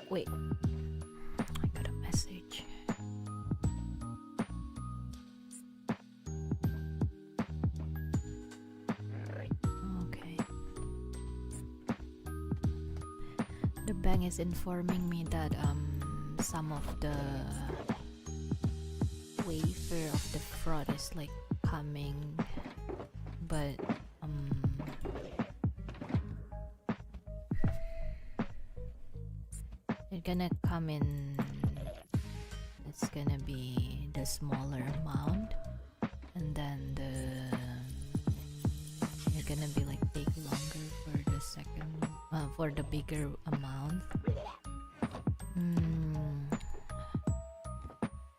Wait, I got a message. Okay. The bank is informing me that some of the waiver of the fraud is like coming, but it's gonna come in, it's gonna be the smaller amount, and then it's gonna be like take longer for the second for the bigger amount.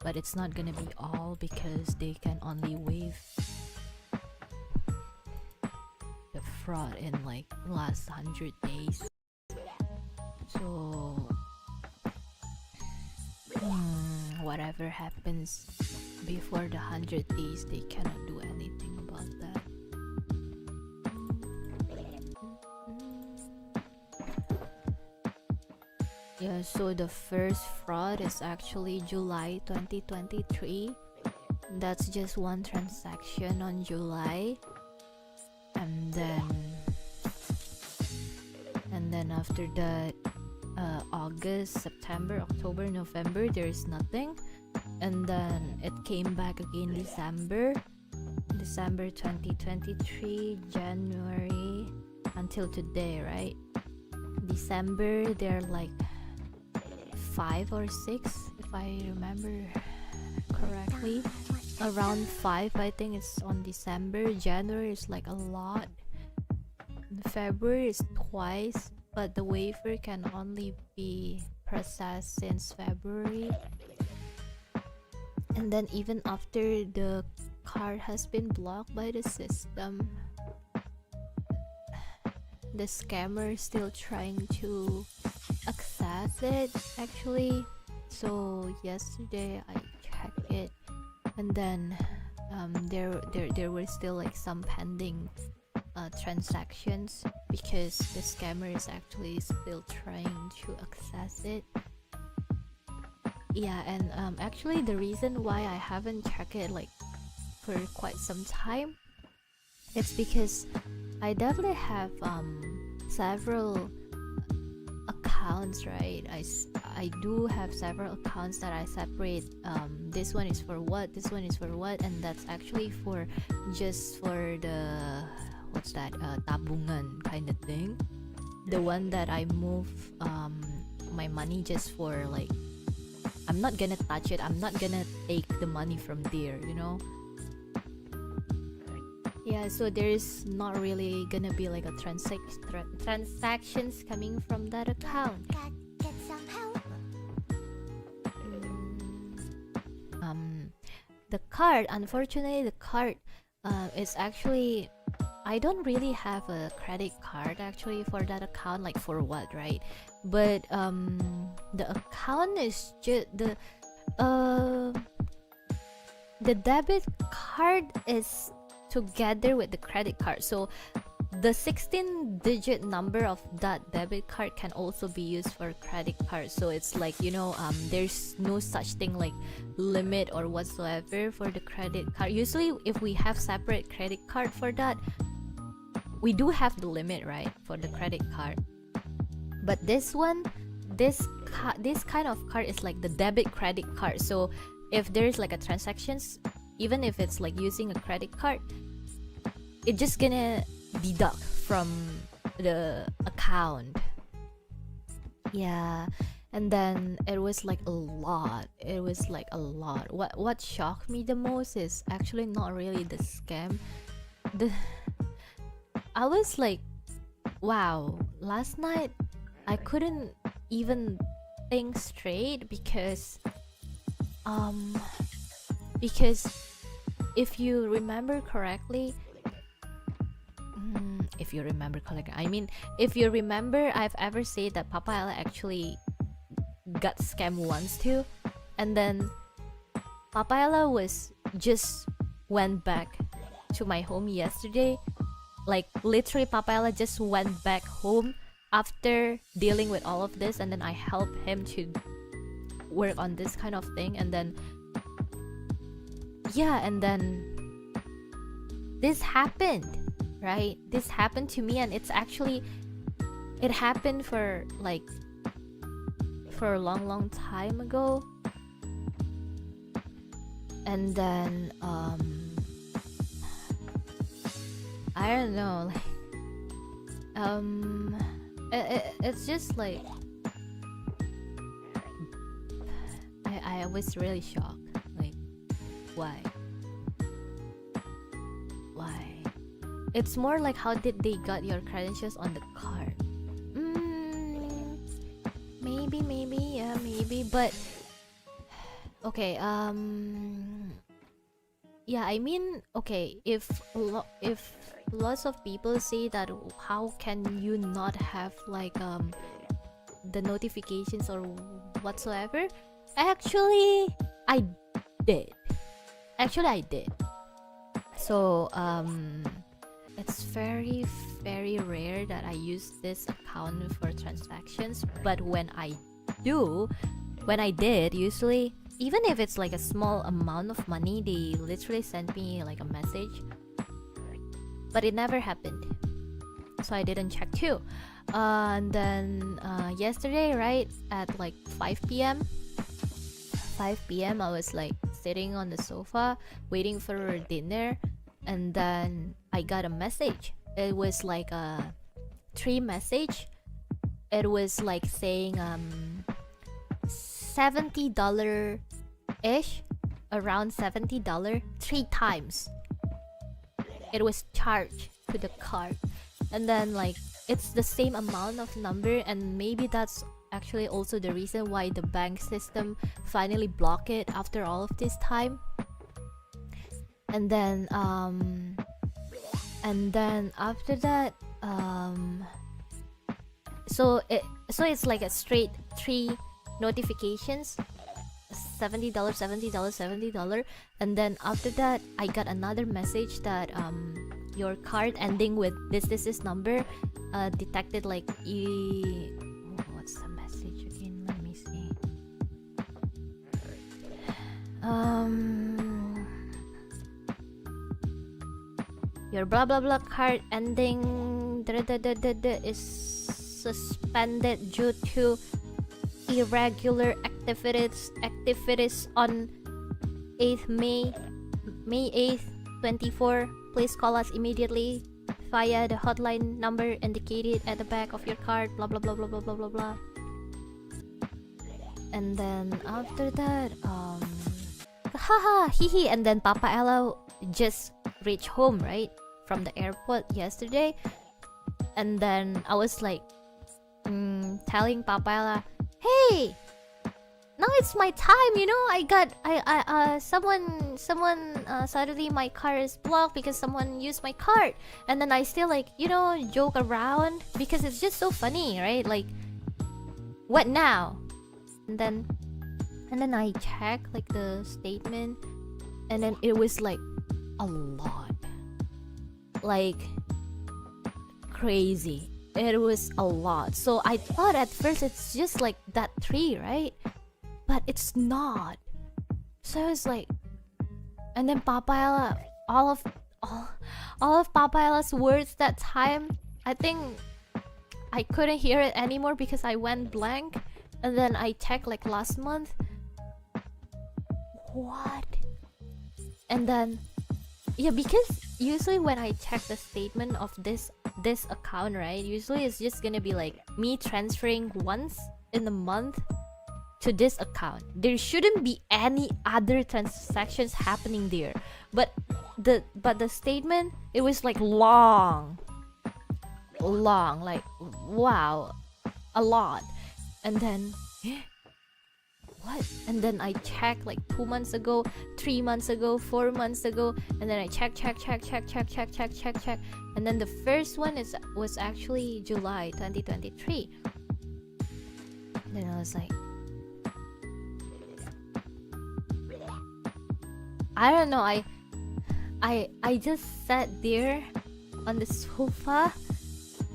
But it's not gonna be all because they can only waive the fraud in like last 100 days. So whatever happens before the 100 days, they cannot do anything about that. Yeah, so the first fraud is actually July 2023. That's just one transaction on July, and then after that, August, September, October, November, there's nothing, and then it came back again December 2023, January until today, right? December, they're like 5 or 6 if I remember correctly, around 5 I think it's on December. January is like a lot, February is twice, but the waiver can only be processed since February. And then even after the card has been blocked by the system, the scammer is still trying to access it actually. So yesterday I checked it, and then there were still like some pending transactions because the scammer is actually still trying to access it. Yeah, and actually the reason why I haven't checked it like for quite some time, it's because I definitely have several accounts, right? I do have several accounts that I separate. This one is for what, this one is for what, and that's actually for just for the what's that, tabungan kind of thing. The one that I move my money just for, like, I'm not gonna touch it, I'm not gonna take the money from there, you know. Yeah, so there's not really gonna be like a transactions coming from that account. Get some help. The card, unfortunately, the card is actually, I don't really have a credit card actually for that account, like for what, right? But the account is just the debit card is together with the credit card, so the 16-digit number of that debit card can also be used for credit card. So it's like, you know, there's no such thing like limit or whatsoever for the credit card. Usually if we have separate credit card for that, we do have the limit, right, for the credit card. But this one, this kind of card is like the debit credit card. So if there's like a transactions, even if it's like using a credit card, it's just gonna deduct from the account. Yeah, and then it was like a lot. It was like a lot. What shocked me the most is actually not really the scam. I was like, wow, last night I couldn't even think straight because if you remember correctly, if you remember, I've ever said that Papa Ella actually got scammed once too, and then Papa Ella just went back to my home yesterday. Like literally, Papa Ella just went back home after dealing with all of this, and then I help him to work on this kind of thing, and then yeah, and then this happened, right? This happened to me, and it happened for like for a long time ago. And then I don't know, like it's just like I was really shocked, like why it's more like how did they got your credentials on the card. Maybe yeah, maybe, but okay, yeah, I mean, okay, if lots of people say that how can you not have like the notifications or whatsoever, I did. Actually, I did. So it's very rare that I use this account for transactions, but when I did, usually, even if it's like a small amount of money, they literally send me like a message, but it never happened, so I didn't check too. And then yesterday, right at like 5 p.m, I was like sitting on the sofa waiting for dinner, and then I got a message. It was like a 3 message. It was like saying $70 ish, around $70, 3 times it was charged to the card. And then like it's the same amount of number, and maybe that's actually also the reason why the bank system finally blocked it after all of this time. And then after that, so it's like a straight 3 notifications, $70, $70, and then after that I got another message that your card ending with this number detected like what's the message again? Let me see. Your blah blah blah card ending is suspended due to irregular activities on 8th May 8th 24. Please call us immediately via the hotline number indicated at the back of your card, blah blah blah blah blah blah blah blah. And then after that, haha hihi, and then Papa Ella just reached home, right, from the airport yesterday. And then I was like telling Papa Ella, hey, now it's my time, you know. Someone suddenly my card is blocked because someone used my card. And then I still like, you know, joke around because it's just so funny, right? Like, what now? And then I check like the statement, and then it was like a lot, like crazy. It was a lot. So I thought at first it's just like that 3, right? But it's not. So I was like, and then Papa Ella, all of Papa Ella's words that time, I think I couldn't hear it anymore because I went blank. And then I checked like last month. What? And then yeah, because usually when I check the statement of this account, right, usually it's just gonna be like me transferring once in a month to this account. There shouldn't be any other transactions happening there. But the statement, it was like long, like wow, a lot. And then what? And then I checked like 2 months ago, 3 months ago, 4 months ago, and then I check. And then the first one was actually July 2023. Then I was like, I don't know, I just sat there on the sofa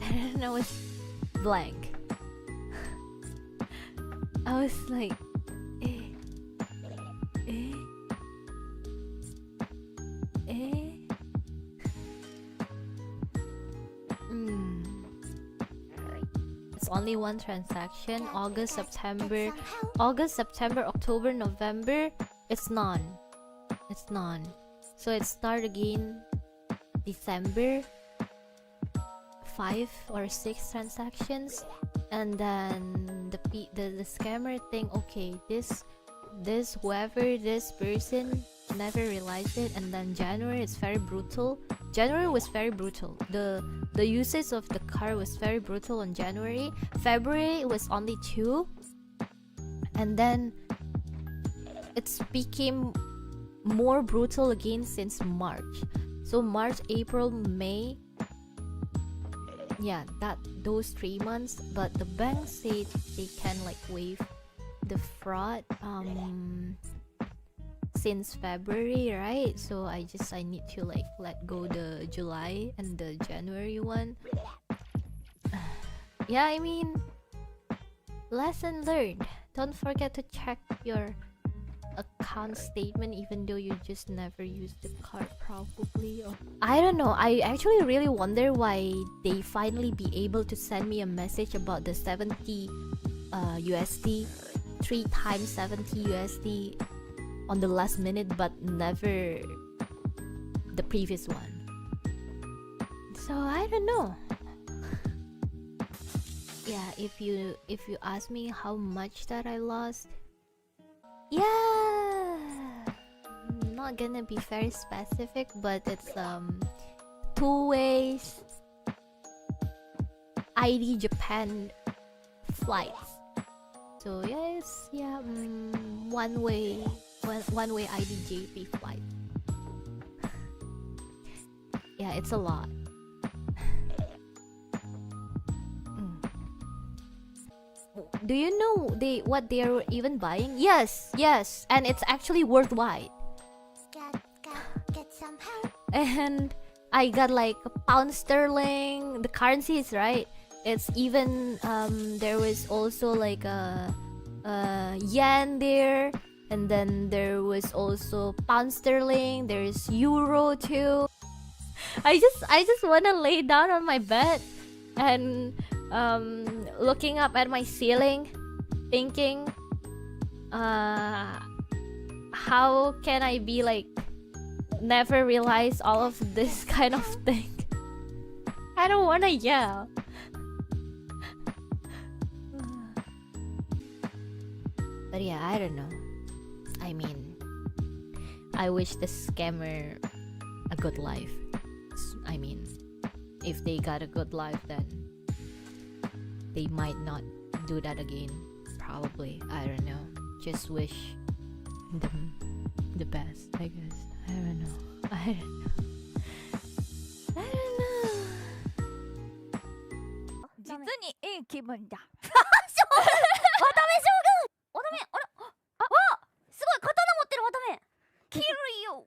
and I was blank. I was like, eh, eh, eh. It's only one transaction. August, September, October, November. It's none. It's none. So it start again December. 5 or 6 transactions, and then the scammer think, okay, this whoever this person never realized it. And then January, it's very brutal. January was very brutal. The usage of the card was very brutal on January. February it was only 2, and then it's became more brutal again since March. So March, April, May, yeah, those 3 months. But the bank said they can like waive the fraud since February, right? So I need to like let go the July and the January one. Yeah, I mean, lesson learned. Don't forget to check your account statement even though you just never used the card, probably. Or I don't know. I actually really wonder why they finally be able to send me a message about the 70 USD, 3 times 70 USD on the last minute, but never the previous one. So I don't know. Yeah, if you ask me how much that I lost, yeah, I'm not gonna be very specific, but it's 2 ways ID Japan flights. So yes, yeah, one way ID JP flight. Yeah, it's a lot. Do you know what they're even buying? Yes, and it's actually worldwide. Get some help. And I got like a pound sterling. The currency is right. It's even there was also like a yen there, and then there was also pound sterling. There is euro too. I just wanna lay down on my bed and looking up at my ceiling, thinking, how can I be like never realize all of this kind of thing? I don't wanna yell. But yeah, I don't know. I mean, I wish the scammer a good life. I mean, if they got a good life, then they might not do that again. Probably. I don't know. Just wish them the best, I guess. I don't know. I don't know. 実にいい気分だ。渡辺将軍。渡辺、あら、あ、わ、すごい刀持ってる渡辺。キルよ。